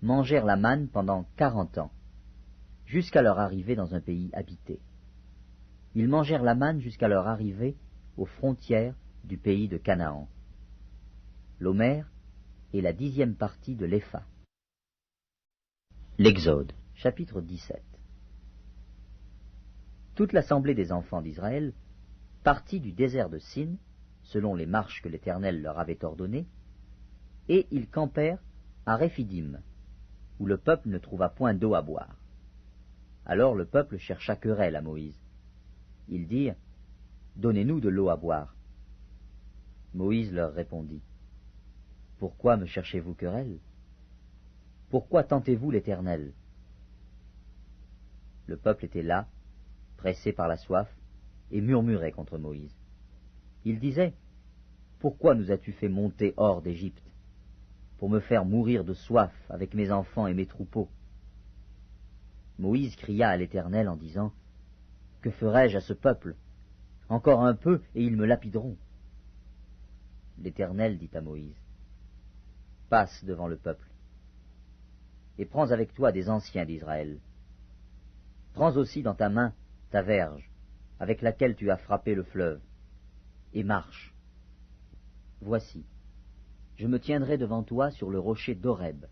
mangèrent la manne pendant 40 ans, jusqu'à leur arrivée dans un pays habité. Ils mangèrent la manne jusqu'à leur arrivée aux frontières du pays de Canaan. L'Homère est la 10e partie de l'Épha. L'Exode, chapitre 17. Toute l'assemblée des enfants d'Israël partit du désert de Sin, selon les marches que l'Éternel leur avait ordonnées, et ils campèrent à Réphidim, où le peuple ne trouva point d'eau à boire. Alors le peuple chercha querelle à Moïse. Ils dirent, « Donnez-nous de l'eau à boire. » Moïse leur répondit, « Pourquoi me cherchez-vous querelle? Pourquoi tentez-vous l'Éternel? » Le peuple était là, pressé par la soif, et murmurait contre Moïse. Il disait, « Pourquoi nous as-tu fait monter hors d'Égypte, pour me faire mourir de soif avec mes enfants et mes troupeaux? » Moïse cria à l'Éternel en disant, « Que ferai-je à ce peuple? Encore un peu, et ils me lapideront. » L'Éternel dit à Moïse, « Passe devant le peuple, et prends avec toi des anciens d'Israël. Prends aussi dans ta main ta verge, avec laquelle tu as frappé le fleuve, et marche. Voici, je me tiendrai devant toi sur le rocher d'Horeb.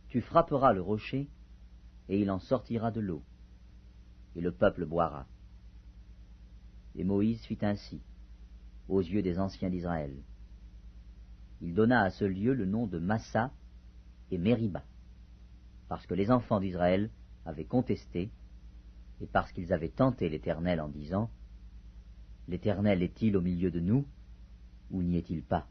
Tu frapperas le rocher, et il en sortira de l'eau, et le peuple boira. » Et Moïse fit ainsi, aux yeux des anciens d'Israël. Il donna à ce lieu le nom de Massa et Mériba, parce que les enfants d'Israël avaient contesté, et parce qu'ils avaient tenté l'Éternel en disant, « L'Éternel est-il au milieu de nous, ou n'y est-il pas ?»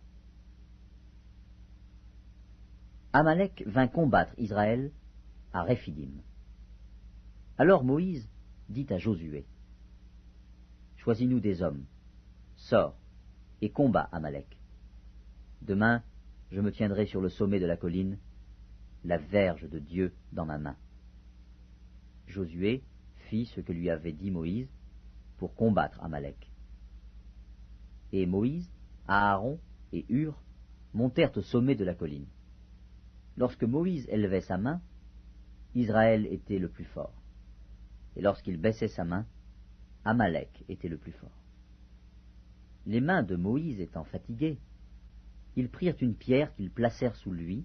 Amalek vint combattre Israël à Réphidim. Alors Moïse dit à Josué, « Choisis-nous des hommes, sors, et combat Amalek. Demain, je me tiendrai sur le sommet de la colline, la verge de Dieu dans ma main. » Josué fit ce que lui avait dit Moïse pour combattre Amalek. Et Moïse, Aaron et Hur montèrent au sommet de la colline. Lorsque Moïse élevait sa main, Israël était le plus fort. Et lorsqu'il baissait sa main, Amalek était le plus fort. Les mains de Moïse étant fatiguées, ils prirent une pierre qu'ils placèrent sous lui,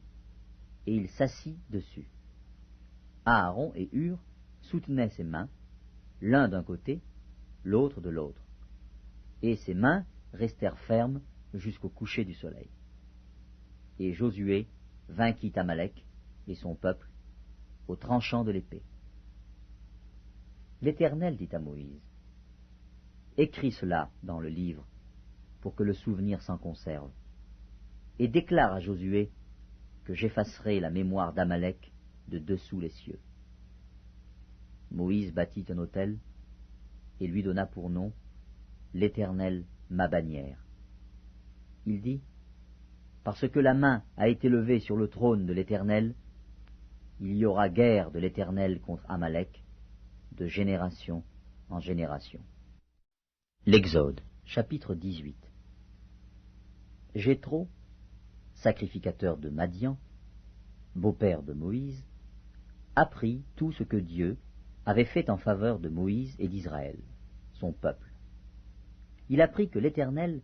et il s'assit dessus. Aaron et Hur soutenaient ses mains, l'un d'un côté, l'autre de l'autre, et ses mains restèrent fermes jusqu'au coucher du soleil. Et Josué vainquit Amalek et son peuple au tranchant de l'épée. L'Éternel dit à Moïse, « Écris cela dans le livre, pour que le souvenir s'en conserve, et déclare à Josué que j'effacerai la mémoire d'Amalek de dessous les cieux. » Moïse bâtit un autel et lui donna pour nom « L'Éternel, ma bannière ». Il dit, « Parce que la main a été levée sur le trône de l'Éternel, il y aura guerre de l'Éternel contre Amalek, de génération en génération. » L'Exode, chapitre 18. Jéthro, sacrificateur de Madian, beau-père de Moïse, apprit tout ce que Dieu avait fait en faveur de Moïse et d'Israël, son peuple. Il apprit que l'Éternel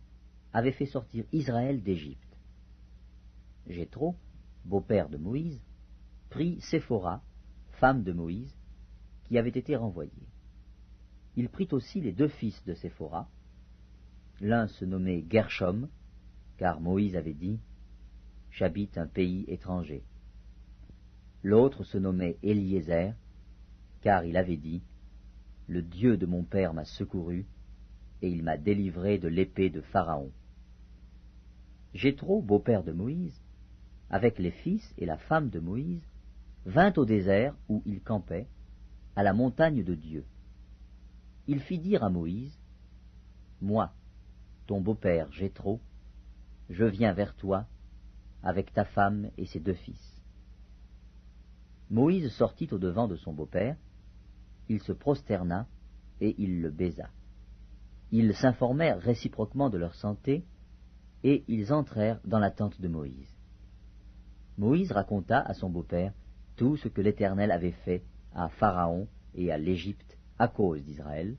avait fait sortir Israël d'Égypte. Jéthro, beau-père de Moïse, prit Séphora, femme de Moïse, qui avait été renvoyée. Il prit aussi les 2 fils de Séphora. L'un se nommait Gershom, car Moïse avait dit, « J'habite un pays étranger. » L'autre se nommait Éliézer, car il avait dit, « Le Dieu de mon père m'a secouru, et il m'a délivré de l'épée de Pharaon. » Jéthro, beau-père de Moïse, avec les fils et la femme de Moïse, vint au désert où il campait, à la montagne de Dieu. Il fit dire à Moïse, « Moi, ton beau-père Jéthro, je viens vers toi, avec ta femme et ses 2 fils. » Moïse sortit au-devant de son beau-père, il se prosterna, et il le baisa. Ils s'informèrent réciproquement de leur santé, et ils entrèrent dans la tente de Moïse. Moïse raconta à son beau-père tout ce que l'Éternel avait fait à Pharaon et à l'Égypte à cause d'Israël,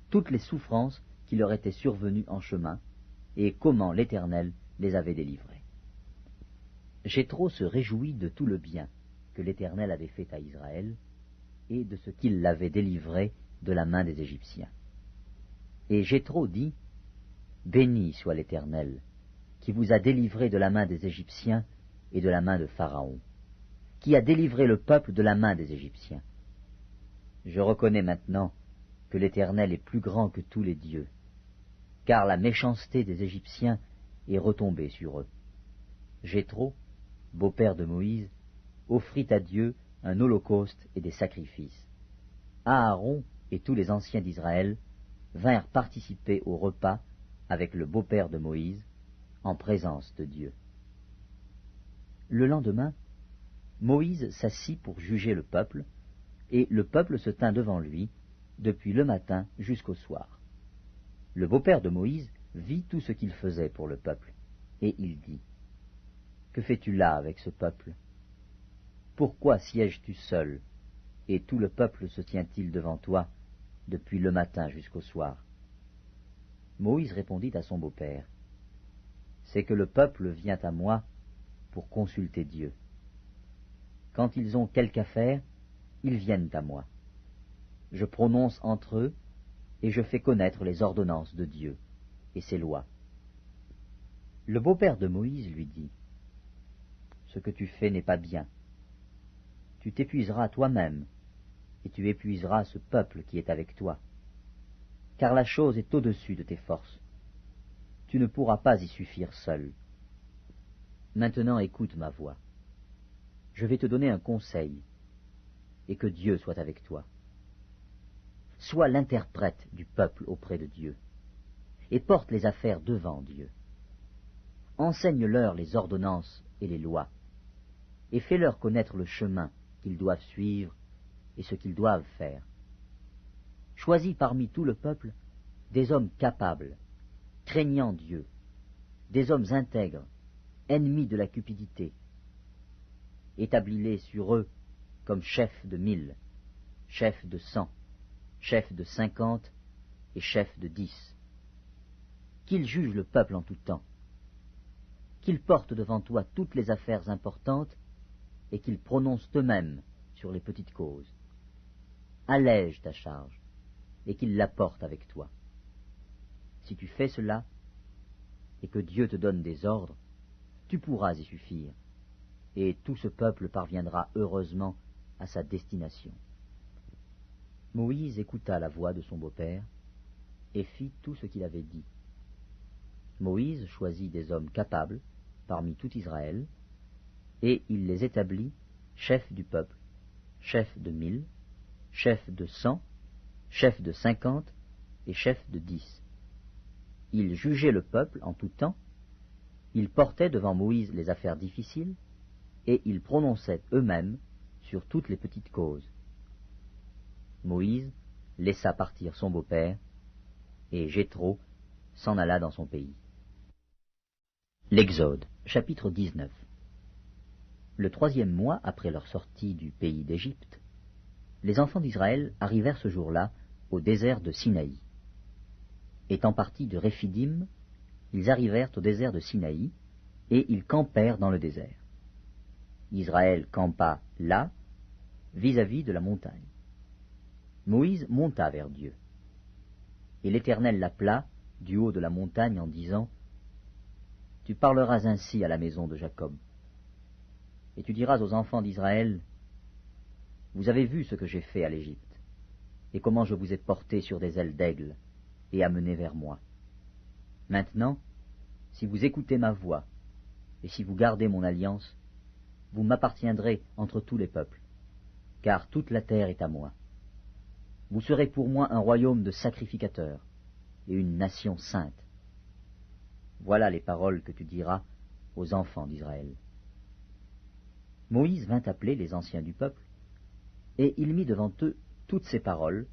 toutes les souffrances qui leur étaient survenues en chemin, et comment l'Éternel les avait délivrés. Jéthro se réjouit de tout le bien que l'Éternel avait fait à Israël, et de ce qu'il l'avait délivré de la main des Égyptiens. Et Jéthro dit, « Béni soit l'Éternel, qui vous a délivré de la main des Égyptiens et de la main de Pharaon, qui a délivré le peuple de la main des Égyptiens. Je reconnais maintenant que l'Éternel est plus grand que tous les dieux, car la méchanceté des Égyptiens est retombée sur eux. » Jéthro, beau-père de Moïse, offrit à Dieu un holocauste et des sacrifices. Aaron et tous les anciens d'Israël vinrent participer au repas avec le beau-père de Moïse, en présence de Dieu. Le lendemain, Moïse s'assit pour juger le peuple, et le peuple se tint devant lui, depuis le matin jusqu'au soir. Le beau-père de Moïse vit tout ce qu'il faisait pour le peuple, et il dit, « Que fais-tu là avec ce peuple? Pourquoi sièges-tu seul, et tout le peuple se tient-il devant toi, depuis le matin jusqu'au soir ?» Moïse répondit à son beau-père, « C'est que le peuple vient à moi pour consulter Dieu. Quand ils ont quelque affaire, ils viennent à moi. Je prononce entre eux, et je fais connaître les ordonnances de Dieu et ses lois. » Le beau-père de Moïse lui dit, « Ce que tu fais n'est pas bien. Tu t'épuiseras toi-même, et tu épuiseras ce peuple qui est avec toi, car la chose est au-dessus de tes forces. Tu ne pourras pas y suffire seul. Maintenant écoute ma voix. Je vais te donner un conseil, et que Dieu soit avec toi. Sois l'interprète du peuple auprès de Dieu, et porte les affaires devant Dieu. Enseigne-leur les ordonnances et les lois, et fais-leur connaître le chemin qu'ils doivent suivre et ce qu'ils doivent faire. Choisis parmi tout le peuple des hommes capables, craignant Dieu, des hommes intègres, ennemis de la cupidité. Établis-les sur eux comme chefs de 1000, chefs de 100, chefs de 50 et chefs de 10. Qu'ils jugent le peuple en tout temps, qu'ils portent devant toi toutes les affaires importantes et qu'ils prononcent eux-mêmes sur les petites causes. Allège ta charge et qu'ils la portent avec toi. Si tu fais cela, et que Dieu te donne des ordres, tu pourras y suffire, et tout ce peuple parviendra heureusement à sa destination. » Moïse écouta la voix de son beau-père, et fit tout ce qu'il avait dit. Moïse choisit des hommes capables parmi tout Israël, et il les établit chefs du peuple, chefs de 1000, chefs de 100, chefs de 50 et chefs de 10. Ils jugeaient le peuple en tout temps, ils portaient devant Moïse les affaires difficiles, et ils prononçaient eux-mêmes sur toutes les petites causes. Moïse laissa partir son beau-père, et Jéthro s'en alla dans son pays. L'Exode, chapitre 19. Le 3e mois après leur sortie du pays d'Égypte, les enfants d'Israël arrivèrent ce jour-là au désert de Sinaï. Étant partis de Réphidim, ils arrivèrent au désert de Sinaï, et ils campèrent dans le désert. Israël campa là, vis-à-vis de la montagne. Moïse monta vers Dieu. Et l'Éternel l'appela du haut de la montagne en disant, « Tu parleras ainsi à la maison de Jacob. Et tu diras aux enfants d'Israël, vous avez vu ce que j'ai fait à l'Égypte, et comment je vous ai porté sur des ailes d'aigle, et amené vers moi. Maintenant, si vous écoutez ma voix, et si vous gardez mon alliance, vous m'appartiendrez entre tous les peuples, car toute la terre est à moi. Vous serez pour moi un royaume de sacrificateurs, et une nation sainte. Voilà les paroles que tu diras aux enfants d'Israël. » Moïse vint appeler les anciens du peuple, et il mit devant eux toutes ces paroles,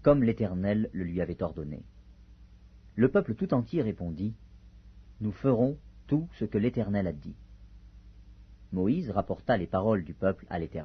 comme l'Éternel le lui avait ordonné. Le peuple tout entier répondit, « Nous ferons tout ce que l'Éternel a dit. » Moïse rapporta les paroles du peuple à l'Éternel.